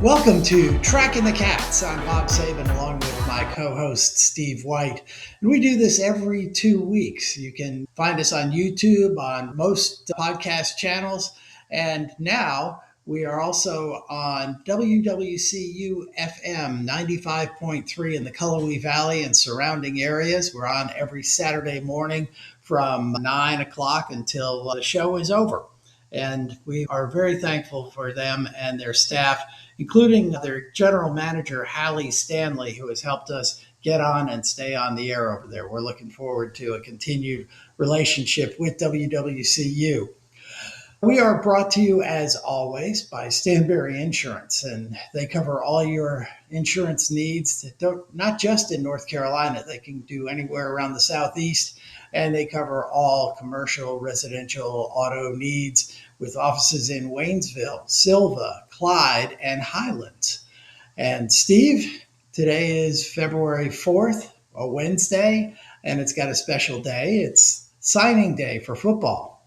Welcome to Tracking the Cats. I'm Bob Saban along with my co-host Steve White. And we do this every 2 weeks. You can find us on YouTube, on most podcast channels. And now we are also on WWCU FM 95.3 in the Cullowhee Valley and surrounding areas. We're on every Saturday morning from 9 o'clock until the show is over. And we are very thankful for them and their staff, including their general manager, Hallie Stanley, who has helped us get on and stay on the air over there. We're looking forward to a continued relationship with WWCU. We are brought to you, as always, by Stanberry Insurance, and they cover all your insurance needs, not just in North Carolina. They can do anywhere around the Southeast, and they cover all commercial, residential, auto needs with offices in Waynesville, Silva, Clyde, and Highlands. And Steve, today is February 4th, a Wednesday, and it's got a special day. It's signing day for football.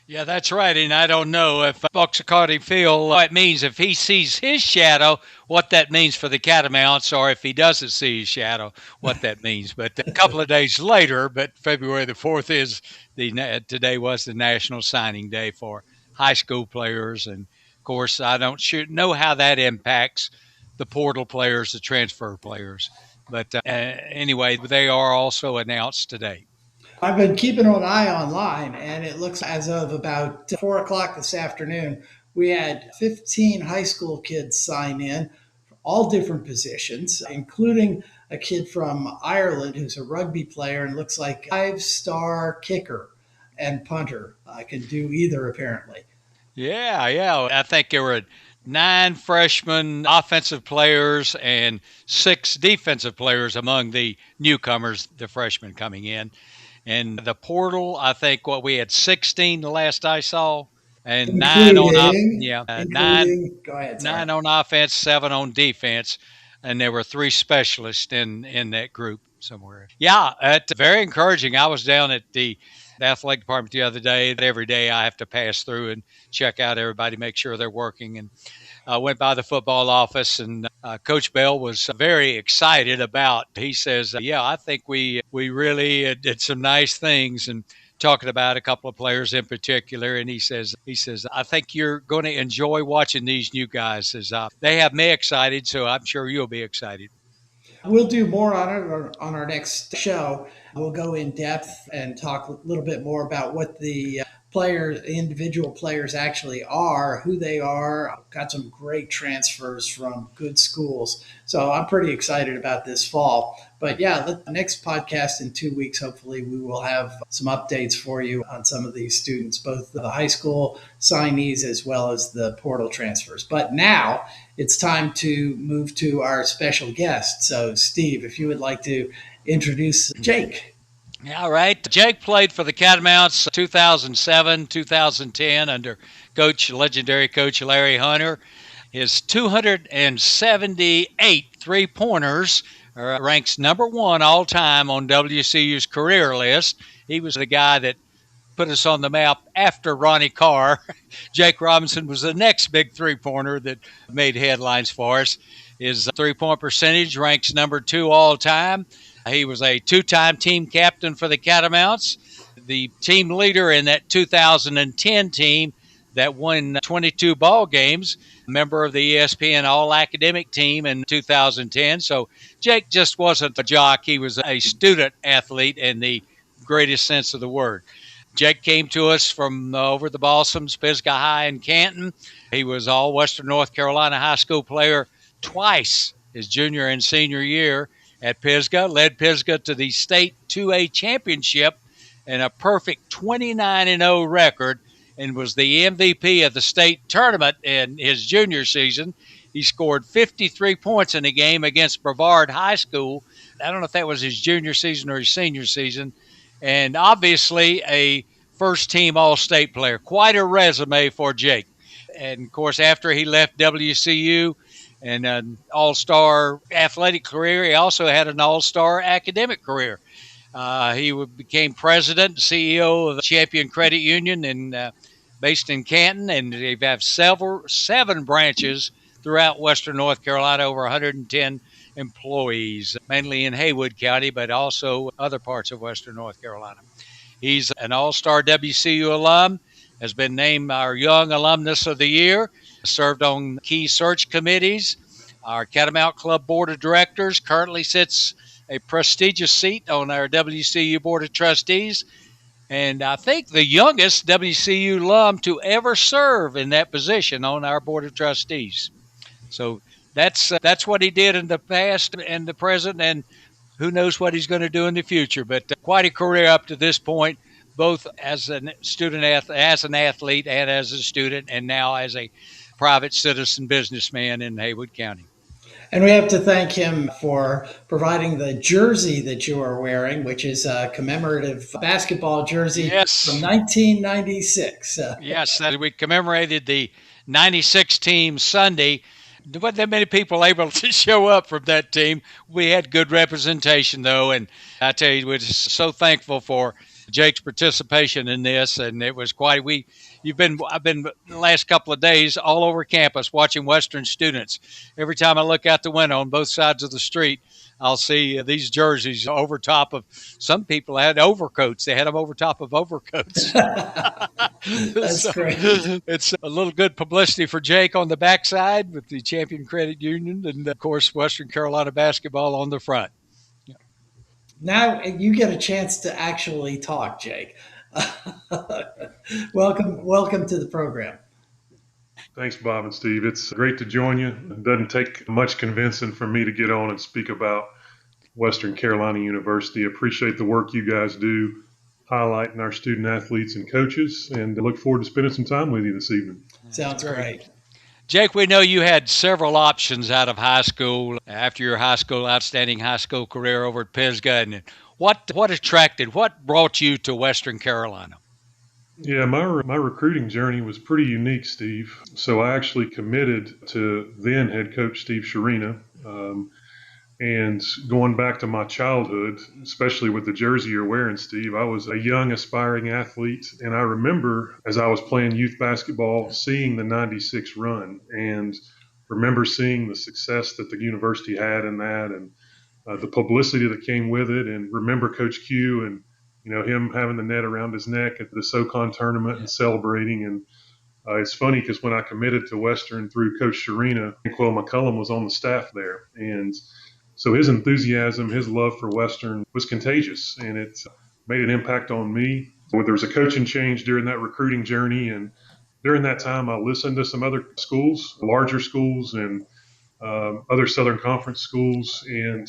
Yeah, that's right. And I don't know if Boxacardi Phil, what it means if he sees his shadow, what that means for the Catamounts, or if he doesn't see his shadow, what that means. But a couple of days later, but February the 4th is today was the National Signing Day for high school players. And of course, I don't know how that impacts the portal players, the transfer players. But anyway, they are also announced today. I've been keeping an eye online, and it looks as of about 4 o'clock this afternoon, we had 15 high school kids sign in, all different positions, including a kid from Ireland who's a rugby player and looks like a 5-star kicker and punter. I can do either, apparently. Yeah. I think there were 9 freshman offensive players and 6 defensive players among the newcomers, the freshmen coming in. And the portal, I think what we had 16 the last I saw, and Go ahead, sorry. nine on offense, 7 on defense, and there were 3 specialists in that group somewhere. Yeah, it's very encouraging. I was down at the athletic department the other day. Every day I have to pass through and check out everybody, make sure they're working. And I went by the football office, and Coach Bell was very excited about. He says, "Yeah, I think we really did some nice things." And talking about a couple of players in particular, and he says, "I think you're going to enjoy watching these new guys. Says they have me excited, so I'm sure you'll be excited." We'll do more on it on our next show. We'll go in depth and talk a little bit more about what the individual players actually are, who they are. Got some great transfers from good schools. So I'm pretty excited about this fall. But yeah, the next podcast in 2 weeks, hopefully, we will have some updates for you on some of these students, both the high school signees as well as the portal transfers. But now it's time to move to our special guest. So, Steve, if you would like to introduce Jake. All right. Jake played for the Catamounts 2007, 2010 under legendary coach Larry Hunter. His 278 three-pointers ranks number 1 all time on WCU's career list. He was the guy that put us on the map after Ronnie Carr. Jake Robinson was the next big three-pointer that made headlines for us. His three-point percentage ranks number 2 all time. He was a 2-time team captain for the Catamounts, the team leader in that 2010 team that won 22 ball games, member of the ESPN All-Academic team in 2010. So Jake just wasn't a jock. He was a student athlete in the greatest sense of the word. Jake came to us from over the Balsams, Pisgah High in Canton. He was all Western North Carolina high school player twice his junior and senior year at Pisgah, led Pisgah to the state 2A championship and a perfect 29-0 record, and was the MVP of the state tournament in his junior season. He scored 53 points in a game against Brevard High School. I don't know if that was his junior season or his senior season. And obviously a first-team All-State player. Quite a resume for Jake. And, of course, after he left WCU, and an all-star athletic career, he also had an all-star academic career. He became president and CEO of the Champion Credit Union based in Canton, and they have 7 branches throughout Western North Carolina, over 110 employees, mainly in Haywood County, but also other parts of Western North Carolina. He's an all-star WCU alum, has been named our Young Alumnus of the Year, served on key search committees. Our Catamount Club Board of Directors, currently sits a prestigious seat on our WCU Board of Trustees, and I think the youngest WCU alum to ever serve in that position on our Board of Trustees. So that's what he did in the past and the present, and who knows what he's going to do in the future. But quite a career up to this point, both as a student, as an athlete, and as a student, and now as a private citizen businessman in Haywood County. And we have to thank him for providing the jersey that you are wearing, which is a commemorative basketball jersey from Yes. 1996. Yes, that we commemorated the 96 team Sunday. There wasn't that many people able to show up from that team. We had good representation, though, and I tell you, we're just so thankful for Jake's participation in this, and it was quite. I've been the last couple of days all over campus watching Western students. Every time I look out the window on both sides of the street, I'll see these jerseys over top of. Some people had overcoats. They had them over top of overcoats. That's So great. it's a little good publicity for Jake on the backside with the Champion Credit Union, and of course Western Carolina basketball on the front. Now you get a chance to actually talk, Jake. Welcome to the program. Thanks, Bob and Steve. It's great to join you. It doesn't take much convincing for me to get on and speak about Western Carolina University. Appreciate the work you guys do highlighting our student athletes and coaches, and I look forward to spending some time with you this evening. Sounds great. Jake, we know you had several options out of high school after your outstanding high school career over at Pisgah. And what brought you to Western Carolina? Yeah, my recruiting journey was pretty unique, Steve. So I actually committed to then head coach Steve Sharina. And going back to my childhood, especially with the jersey you're wearing, Steve, I was a young aspiring athlete. And I remember as I was playing youth basketball, seeing the 96 run and remember seeing the success that the university had in that and the publicity that came with it. And remember Coach Q and, him having the net around his neck at the SoCon tournament and celebrating. And it's funny because when I committed to Western through Coach Sharina, Quill McCullum was on the staff there. And so his enthusiasm, his love for Western was contagious, and it made an impact on me. There was a coaching change during that recruiting journey, and during that time, I listened to some other schools, larger schools, and other Southern Conference schools, and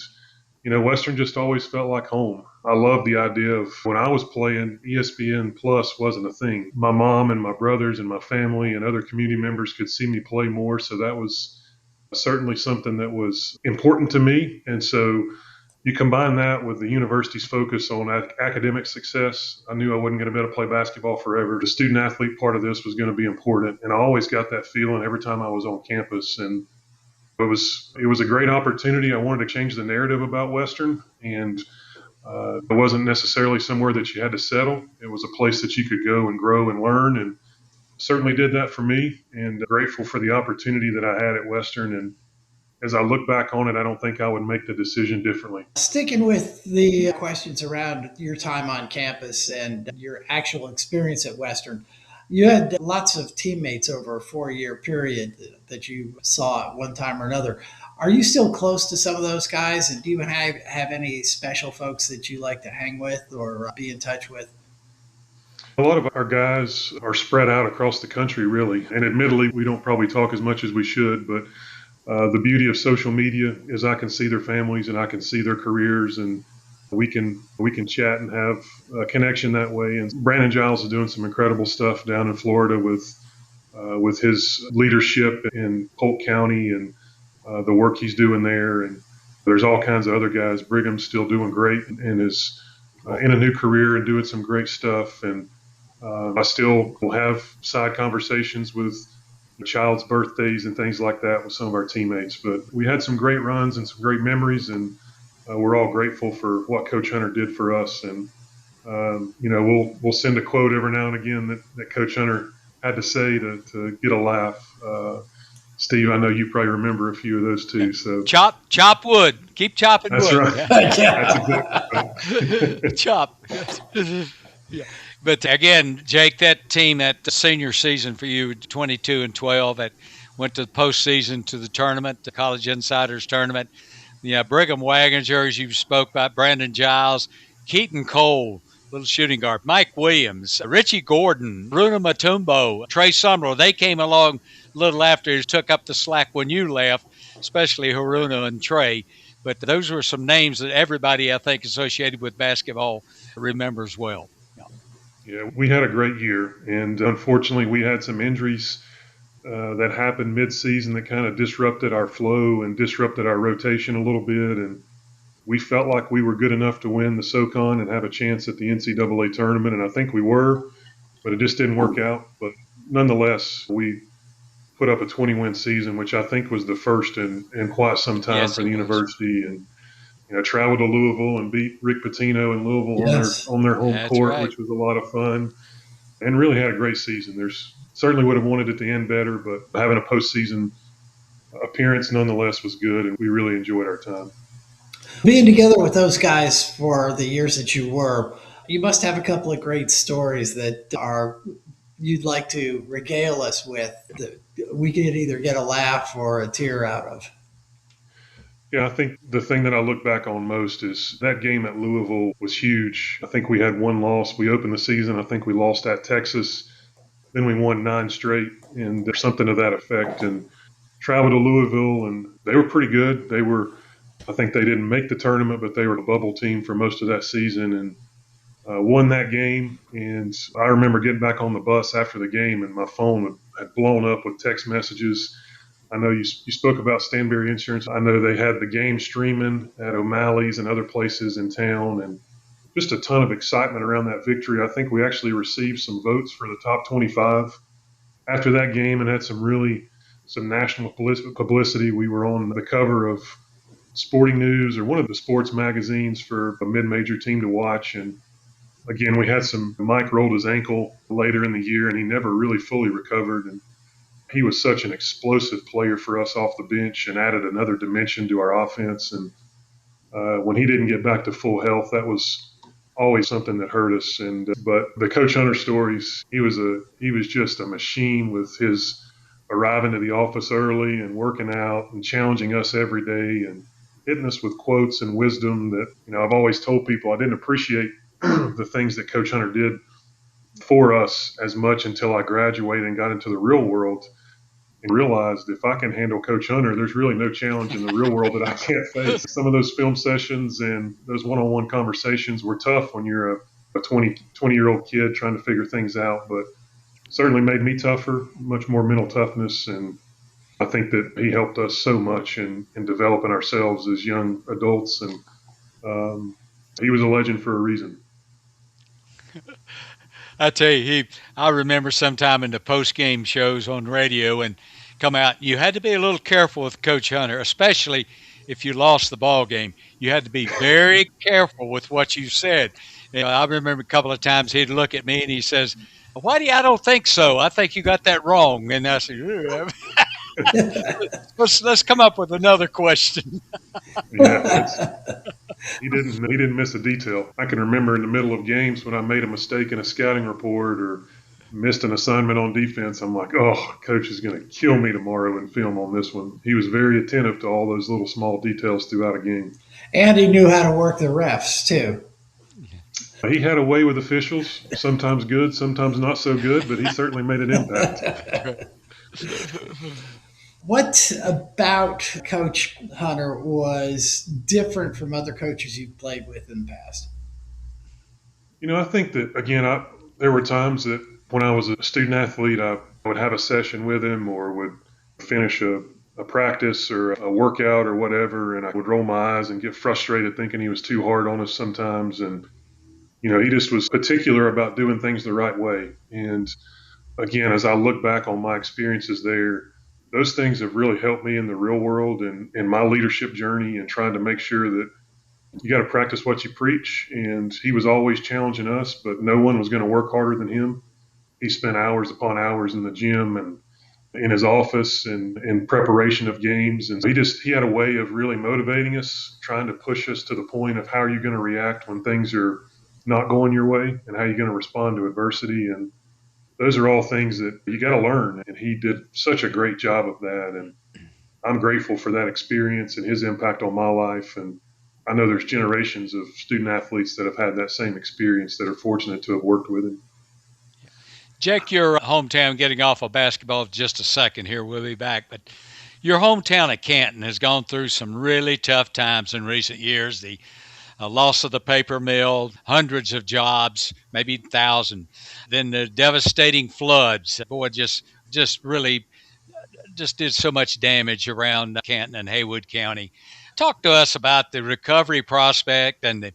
Western just always felt like home. I love the idea of when I was playing, ESPN Plus wasn't a thing. My mom and my brothers and my family and other community members could see me play more, so that was certainly something that was important to me. And so you combine that with the university's focus on academic success. I knew I wasn't going to be able to play basketball forever. The student athlete part of this was going to be important. And I always got that feeling every time I was on campus. And it was a great opportunity. I wanted to change the narrative about Western. And it wasn't necessarily somewhere that you had to settle. It was a place that you could go and grow and learn. And certainly did that for me, and grateful for the opportunity that I had at Western. And as I look back on it, I don't think I would make the decision differently. Sticking with the questions around your time on campus and your actual experience at Western, you had lots of teammates over a 4-year period that you saw at one time or another. Are you still close to some of those guys? And do you have any special folks that you like to hang with or be in touch with? A lot of our guys are spread out across the country, really. And admittedly, we don't probably talk as much as we should, but the beauty of social media is I can see their families and I can see their careers, and we can chat and have a connection that way. And Brandon Giles is doing some incredible stuff down in Florida with his leadership in Polk County and the work he's doing there. And there's all kinds of other guys. Brigham's still doing great and is in a new career and doing some great stuff. And I still will have side conversations with the child's birthdays and things like that with some of our teammates. But we had some great runs and some great memories, and we're all grateful for what Coach Hunter did for us. And we'll send a quote every now and again that Coach Hunter had to say to get a laugh. Steve, I know you probably remember a few of those too. So chop wood. Keep chopping that's wood. right. That's exactly right. Chop. Yeah. But again, Jake, that team, that senior season for you, 22-12, that went to the postseason, to the tournament, the College Insiders tournament. Yeah, Brigham Waginger, as you spoke about, Brandon Giles, Keaton Cole, little shooting guard, Mike Williams, Richie Gordon, Bruno Matumbo, Trey Summerall. They came along a little after, he took up the slack when you left, especially Haruna and Trey. But those were some names that everybody, I think, associated with basketball remembers well. Yeah, we had a great year, and unfortunately, we had some injuries that happened mid-season that kind of disrupted our flow and disrupted our rotation a little bit. And we felt like we were good enough to win the SoCon and have a chance at the NCAA tournament, and I think we were, but it just didn't work out. But nonetheless, we put up a 20-win season, which I think was the first in quite some time for the university. And traveled to Louisville and beat Rick Pitino in Louisville on their home court, which was a lot of fun, and really had a great season. There's certainly would have wanted it to end better, but having a postseason appearance nonetheless was good, and we really enjoyed our time. Being together with those guys for the years that you were, you must have a couple of great stories that you'd like to regale us with that we could either get a laugh or a tear out of. Yeah, I think the thing that I look back on most is that game at Louisville was huge. I think we had one loss. We opened the season, I think we lost at Texas. Then we won 9 straight, and there's something to that effect. And traveled to Louisville, and they were pretty good. I think they didn't make the tournament, but they were the bubble team for most of that season, and won that game. And I remember getting back on the bus after the game, and my phone had blown up with text messages. I know you spoke about Stanberry Insurance. I know they had the game streaming at O'Malley's and other places in town, and just a ton of excitement around that victory. I think we actually received some votes for the top 25 after that game and had some national publicity. We were on the cover of Sporting News or one of the sports magazines for a mid-major team to watch. And again, Mike rolled his ankle later in the year, and he never really fully recovered. And he was such an explosive player for us off the bench and added another dimension to our offense. And when he didn't get back to full health, that was always something that hurt us. But the Coach Hunter stories, he was just a machine with his arriving to the office early and working out and challenging us every day and hitting us with quotes and wisdom that, I've always told people I didn't appreciate the things that Coach Hunter did for us as much until I graduated and got into the real world and realized if I can handle Coach Hunter, there's really no challenge in the real world that I can't face. Some of those film sessions and those one-on-one conversations were tough when you're a 20-year-old kid trying to figure things out, but certainly made me tougher, much more mental toughness. And I think that he helped us so much in developing ourselves as young adults. And he was a legend for a reason. I tell you, I remember sometime in the post-game shows on radio and come out, you had to be a little careful with Coach Hunter, especially if you lost the ball game. You had to be very careful with what you said. I remember a couple of times he'd look at me and he says, I don't think so. I think you got that wrong. And I said, let's come up with another question. Yeah, he didn't miss a detail. I can remember in the middle of games when I made a mistake in a scouting report or missed an assignment on defense, I'm like, oh, Coach is going to kill me tomorrow in film on this one. He was very attentive to all those little small details throughout a game. And he knew how to work the refs too. He had a way with officials, sometimes good, sometimes not so good, but he certainly made an impact. What about Coach Hunter was different from other coaches you've played with in the past? I think that, again, there were times that when I was a student athlete, I would have a session with him or would finish a practice or a workout or whatever, and I would roll my eyes and get frustrated thinking he was too hard on us sometimes. And he just was particular about doing things the right way. And again, as I look back on my experiences there, those things have really helped me in the real world and in my leadership journey and trying to make sure that you got to practice what you preach. And he was always challenging us, but no one was going to work harder than him. He spent hours upon hours in the gym and in his office and in preparation of games. And he had a way of really motivating us, trying to push us to the point of how are you going to react when things are not going your way and how are you going to respond to adversity. And those are all things that you got to learn. And he did such a great job of that. And I'm grateful for that experience and his impact on my life. And I know there's generations of student athletes that have had that same experience that are fortunate to have worked with him. Jake, your hometown, getting off of basketball just a second here, we'll be back. But your hometown of Canton has gone through some really tough times in recent years. The loss of the paper mill, hundreds of jobs, maybe 1,000. Then the devastating floods. Boy, just really just did so much damage around Canton and Haywood County. Talk to us about the recovery prospect and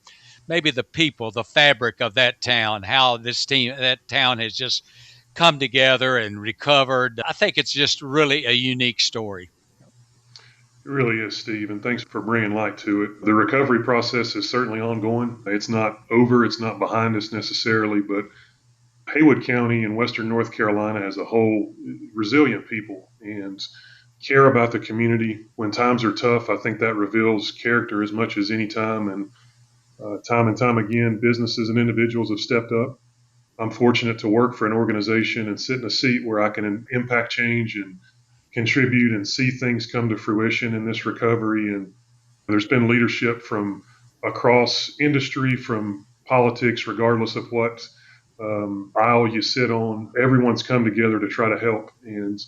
maybe the people, the fabric of that town, how that town has just come together and recovered. I think it's just really a unique story. It really is, Steve, and thanks for bringing light to it. The recovery process is certainly ongoing. It's not over. It's not behind us necessarily, but Haywood County and Western North Carolina as a whole, resilient people and care about the community. When times are tough, I think that reveals character as much as any time. And time again, businesses and individuals have stepped up. I'm fortunate to work for an organization and sit in a seat where I can impact change and contribute and see things come to fruition in this recovery. And there's been leadership from across industry, from politics, regardless of what aisle you sit on. Everyone's come together to try to help. And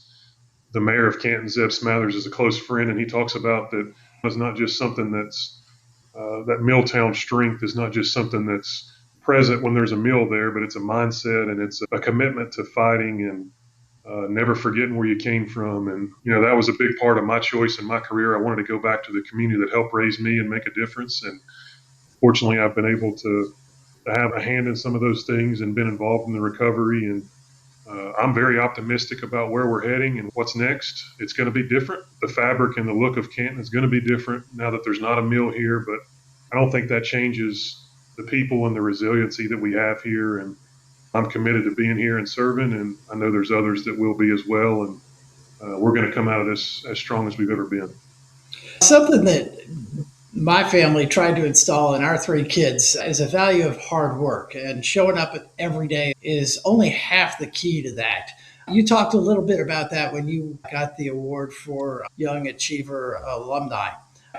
the mayor of Canton, Zeb Smathers, is a close friend, and he talks about that it's not just something that's that Milltown strength is not just something that's present when there's a mill there, but it's a mindset and it's a commitment to fighting and never forgetting where you came from. And, that was a big part of my choice in my career. I wanted to go back to the community that helped raise me and make a difference. And fortunately, I've been able to have a hand in some of those things and been involved in the recovery. And I'm very optimistic about where we're heading and what's next. It's going to be different. The fabric and the look of Canton is going to be different now that there's not a mill here, but I don't think that changes the people and the resiliency that we have here. And I'm committed to being here and serving, and I know there's others that will be as well. And we're going to come out of this as strong as we've ever been. Something that my family tried to install in our three kids is a value of hard work, and showing up every day is only half the key to that. You talked a little bit about that when you got the award for Young Achiever Alumni.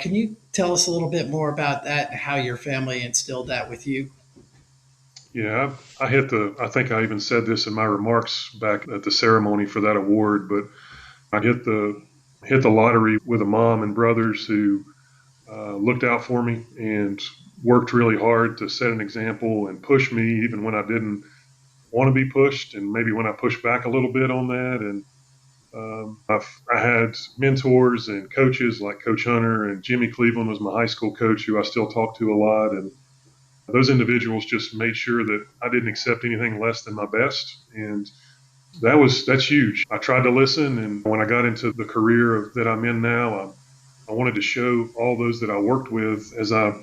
Can you tell us a little bit more about that and how your family instilled that with you? Yeah, I think I even said this in my remarks back at the ceremony for that award, but I hit the lottery with a mom and brothers who looked out for me and worked really hard to set an example and push me even when I didn't want to be pushed, and maybe when I pushed back a little bit on that. And I had mentors and coaches like Coach Hunter, and Jimmy Cleveland was my high school coach who I still talk to a lot. And those individuals just made sure that I didn't accept anything less than my best. And that's huge. I tried to listen. And when I got into the career that I'm in now, I wanted to show all those that I worked with as I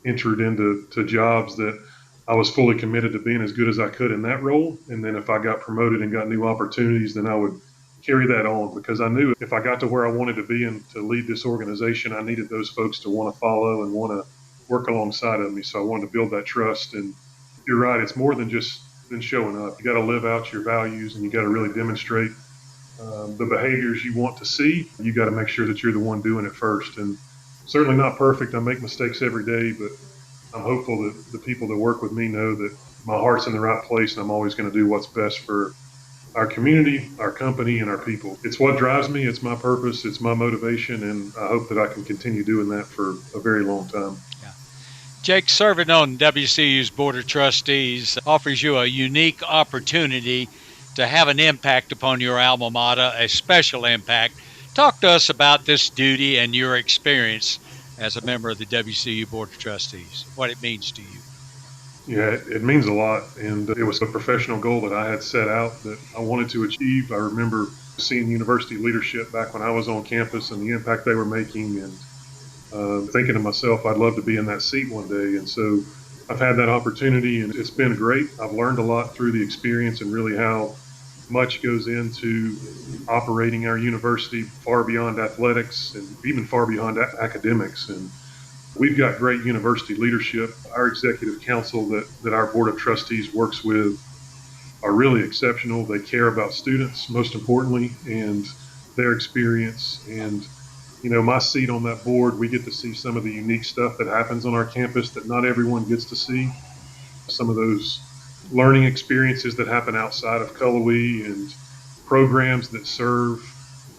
entered into jobs that I was fully committed to being as good as I could in that role. And then if I got promoted and got new opportunities, then I would carry that on, because I knew if I got to where I wanted to be and to lead this organization, I needed those folks to want to follow and want to work alongside of me. So I wanted to build that trust. And you're right, it's more than just showing up. You got to live out your values, and you got to really demonstrate the behaviors you want to see. You got to make sure that you're the one doing it first. And certainly not perfect. I make mistakes every day, but I'm hopeful that the people that work with me know that my heart's in the right place, and I'm always going to do what's best for our community, our company, and our people. It's what drives me. It's my purpose. It's my motivation, and I hope that I can continue doing that for a very long time. Yeah. Jake, serving on WCU's Board of Trustees offers you a unique opportunity to have an impact upon your alma mater, a special impact. Talk to us about this duty and your experience as a member of the WCU Board of Trustees, what it means to you. Yeah, it means a lot, and it was a professional goal that I had set out that I wanted to achieve. I remember seeing university leadership back when I was on campus and the impact they were making, and thinking to myself, I'd love to be in that seat one day. And so I've had that opportunity, and it's been great. I've learned a lot through the experience, and really how much goes into operating our university far beyond athletics and even far beyond academics. And we've got great university leadership. Our executive council that our board of trustees works with are really exceptional. They care about students, most importantly, and their experience. And, my seat on that board, we get to see some of the unique stuff that happens on our campus that not everyone gets to see. Some of those learning experiences that happen outside of Cullowhee and programs that serve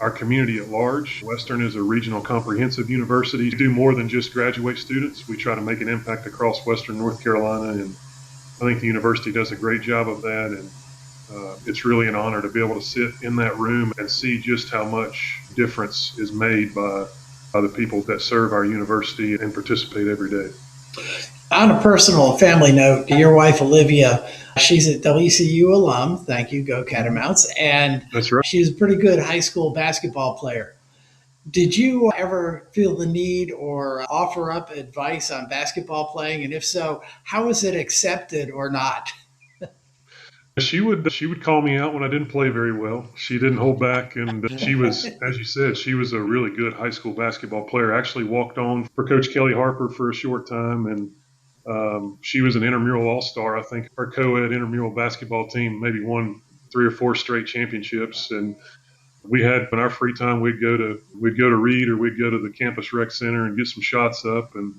our community at large. Western is a regional comprehensive university. We do more than just graduate students. We try to make an impact across Western North Carolina, and I think the university does a great job of that. And it's really an honor to be able to sit in that room and see just how much difference is made by the people that serve our university and participate every day. On a personal family note, your wife, Olivia, she's a WCU alum. Thank you, go Catamounts. And That's right. She's a pretty good high school basketball player. Did you ever feel the need or offer up advice on basketball playing? And if so, how was it accepted or not? She would call me out when I didn't play very well. She didn't hold back, and she was, as you said, she was a really good high school basketball player. Actually walked on for Coach Kelly Harper for a short time, and she was an intramural all-star. I think our co-ed intramural basketball team maybe won 3 or 4 straight championships. And we had, in our free time, we'd go to Reed, or we'd go to the campus rec center and get some shots up. And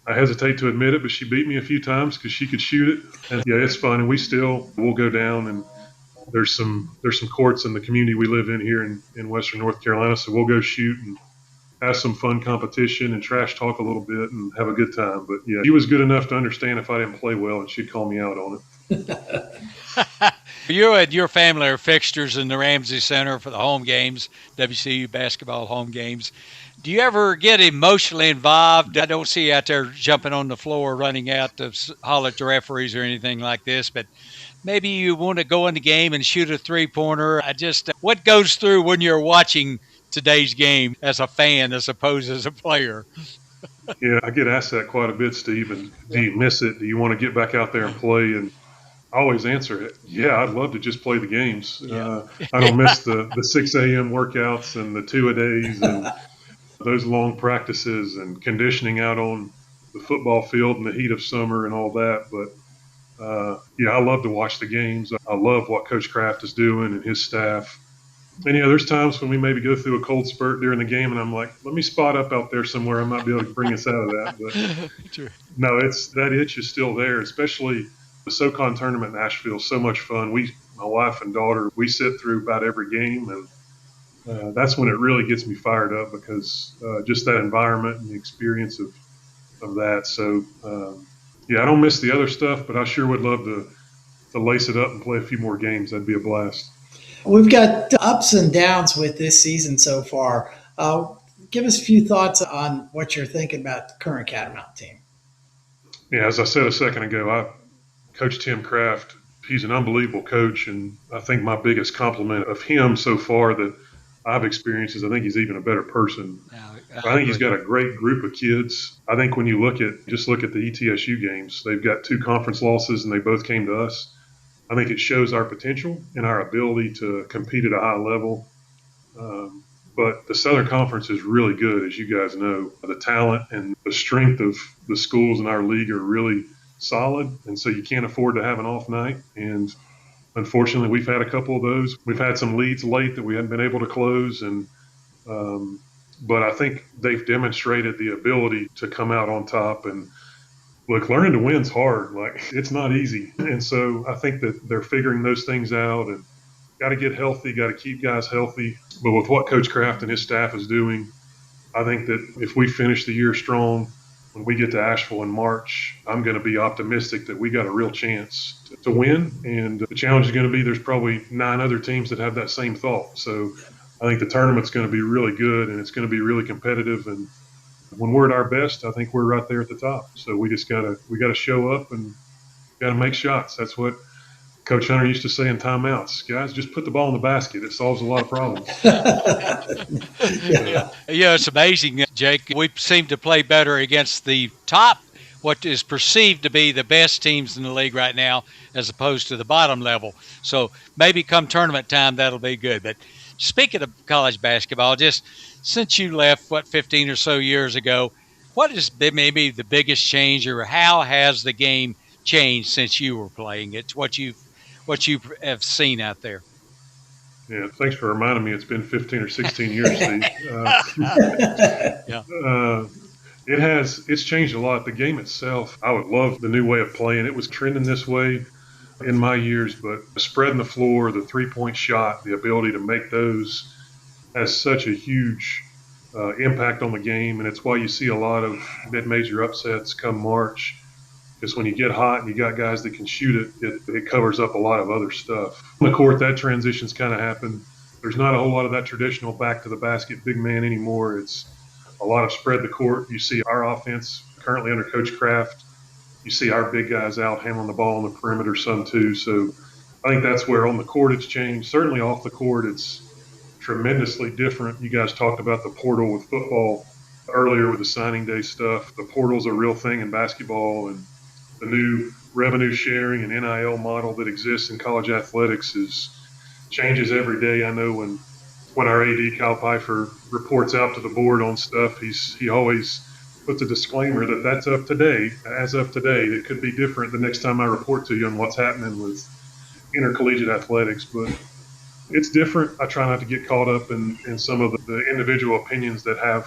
I hesitate to admit it, but she beat me a few times because she could shoot it. And yeah, it's fun. And we'll go down, and there's some courts in the community we live in here in Western North Carolina. So we'll go shoot and have some fun competition and trash talk a little bit and have a good time. But yeah, she was good enough to understand if I didn't play well, and she'd call me out on it. You and your family are fixtures in the Ramsey Center for the home games, WCU basketball home games. Do you ever get emotionally involved? I don't see you out there jumping on the floor, running out to holler at the referees or anything like this, but maybe you want to go in the game and shoot a three-pointer. What goes through when you're watching today's game as a fan as opposed as a player? Yeah, I get asked that quite a bit, Steve. And do you miss it? Do you want to get back out there and play? And I always answer it, yeah, I'd love to just play the games. Yeah. I don't miss the 6 a.m. workouts and the 2-a-days and those long practices and conditioning out on the football field in the heat of summer and all that. But yeah, I love to watch the games. I love what Coach Kraft is doing and his staff. And yeah, there's times when we maybe go through a cold spurt during the game, and I'm like, let me spot up out there somewhere. I might be able to bring us out of that. But Sure. No, that itch is still there, especially the SoCon tournament in Asheville is so much fun. My wife and daughter, we sit through about every game, and that's when it really gets me fired up because just that environment and the experience of that. So, yeah, I don't miss the other stuff, but I sure would love to lace it up and play a few more games. That'd be a blast. We've got ups and downs with this season so far. Give us a few thoughts on what you're thinking about the current Catamount team. Yeah, as I said a second ago, Coach Tim Kraft, he's an unbelievable coach, and I think my biggest compliment of him so far that I've experienced is I think he's even a better person. I think he's got a great group of kids. I think when you look at the ETSU games, they've got 2 conference losses, and they both came to us. I think it shows our potential and our ability to compete at a high level. But the Southern Conference is really good, as you guys know. The talent and the strength of the schools in our league are really solid, and so you can't afford to have an off night. And unfortunately, we've had a couple of those. We've had some leads late that we haven't been able to close, and but I think they've demonstrated the ability to come out on top. And look, learning to win's hard. Like, it's not easy. And so I think that they're figuring those things out, and got to get healthy, got to keep guys healthy. But with what Coach Kraft and his staff is doing, I think that if we finish the year strong, when we get to Asheville in March, I'm going to be optimistic that we got a real chance to win. And the challenge is going to be there's probably 9 other teams that have that same thought. So I think the tournament's going to be really good, and it's going to be really competitive. And when we're at our best, I think we're right there at the top. So we just got to show up and got to make shots. That's what Coach Hunter used to say in timeouts. Guys, just put the ball in the basket. It solves a lot of problems. Yeah, it's amazing, Jake. We seem to play better against the top. what is perceived to be the best teams in the league right now as opposed to the bottom level. So maybe come tournament time, that'll be good. But speaking of college basketball, just since you left, 15 or so years ago, what has been maybe the biggest change, or how has the game changed since you were playing? It's what you have seen out there. Yeah, thanks for reminding me. It's been 15 or 16 years, Steve. Yeah. It's changed a lot. The game itself, I would love the new way of playing. It was trending this way in my years, but spreading the floor, the three-point shot, the ability to make those has such a huge impact on the game, and it's why you see a lot of mid-major upsets come March. Because when you get hot and you got guys that can shoot it covers up a lot of other stuff. On the court, that transition's kind of happened. There's not a whole lot of that traditional back to the basket big man anymore. It's a lot of spread the court. You see our offense currently under Coach Kraft. You see our big guys out handling the ball on the perimeter some too. So I think that's where on the court it's changed. Certainly off the court it's tremendously different. You guys talked about the portal with football earlier with the signing day stuff. The portal's a real thing in basketball, and the new revenue sharing and NIL model that exists in college athletics changes every day. I know when our AD Kyle Pfeiffer reports out to the board on stuff, he always puts a disclaimer that that's up today. As of today, it could be different the next time I report to you on what's happening with intercollegiate athletics, but it's different. I try not to get caught up in some of the individual opinions that have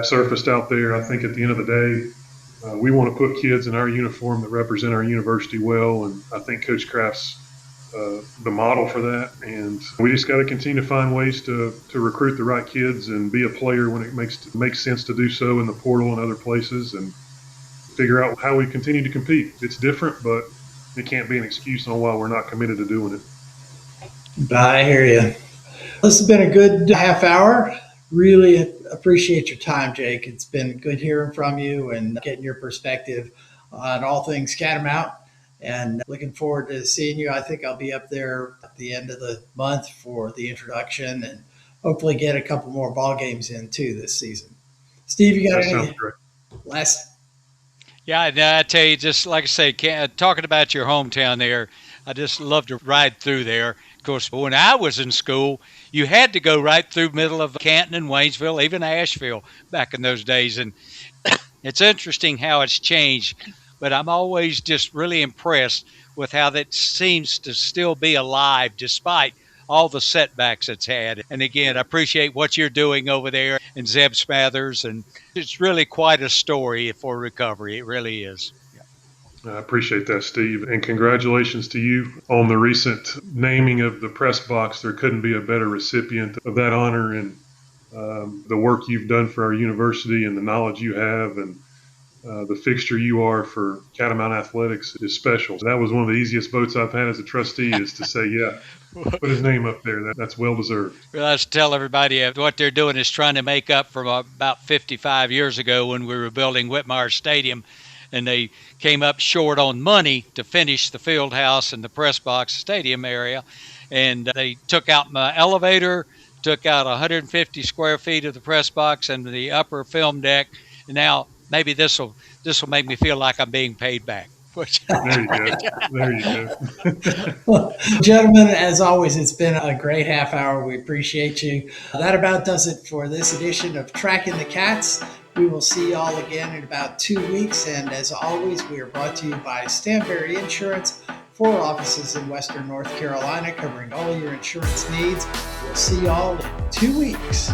surfaced out there. I think at the end of the day, we want to put kids in our uniform that represent our university well, and I think Coach Kraft's the model for that. And we just got to continue to find ways to recruit the right kids and be a player when it makes sense to do so in the portal and other places, and figure out how we continue to compete. It's different, but it can't be an excuse on why we're not committed to doing it. I hear you. This has been a good half hour. Really appreciate your time, Jake. It's been good hearing from you and getting your perspective on all things Catamount, and looking forward to seeing you. I think I'll be up there at the end of the month for the introduction, and hopefully get a couple more ball games in too this season. Steve, you got any last? Yeah, I tell you, just like I say, talking about your hometown there, I just love to ride through there. Of course, when I was in school, you had to go right through middle of Canton and Waynesville, even Asheville back in those days. And it's interesting how it's changed, but I'm always just really impressed with how that seems to still be alive despite all the setbacks it's had. And again, I appreciate what you're doing over there, and Zeb Smathers, and it's really quite a story for recovery. It really is. I appreciate that, Steve, and congratulations to you on the recent naming of the press box. There couldn't be a better recipient of that honor, and the work you've done for our university and the knowledge you have, and the fixture you are for Catamount Athletics is special. That was one of the easiest votes I've had as a trustee, is to say, yeah, put his name up there. That's well deserved. Well, let's tell everybody what they're doing is trying to make up from about 55 years ago when we were building Whitmire Stadium, and they came up short on money to finish the field house and the press box stadium area. And they took out my elevator, took out 150 square feet of the press box and the upper film deck. And now maybe this will make me feel like I'm being paid back. There you go. There you go. Well, gentlemen, as always, it's been a great half hour. We appreciate you. That about does it for this edition of Tracking the Cats. We will see you all again in about 2 weeks. And as always, we are brought to you by Stanberry Insurance, 4 offices in Western North Carolina, covering all your insurance needs. We'll see you all in 2 weeks.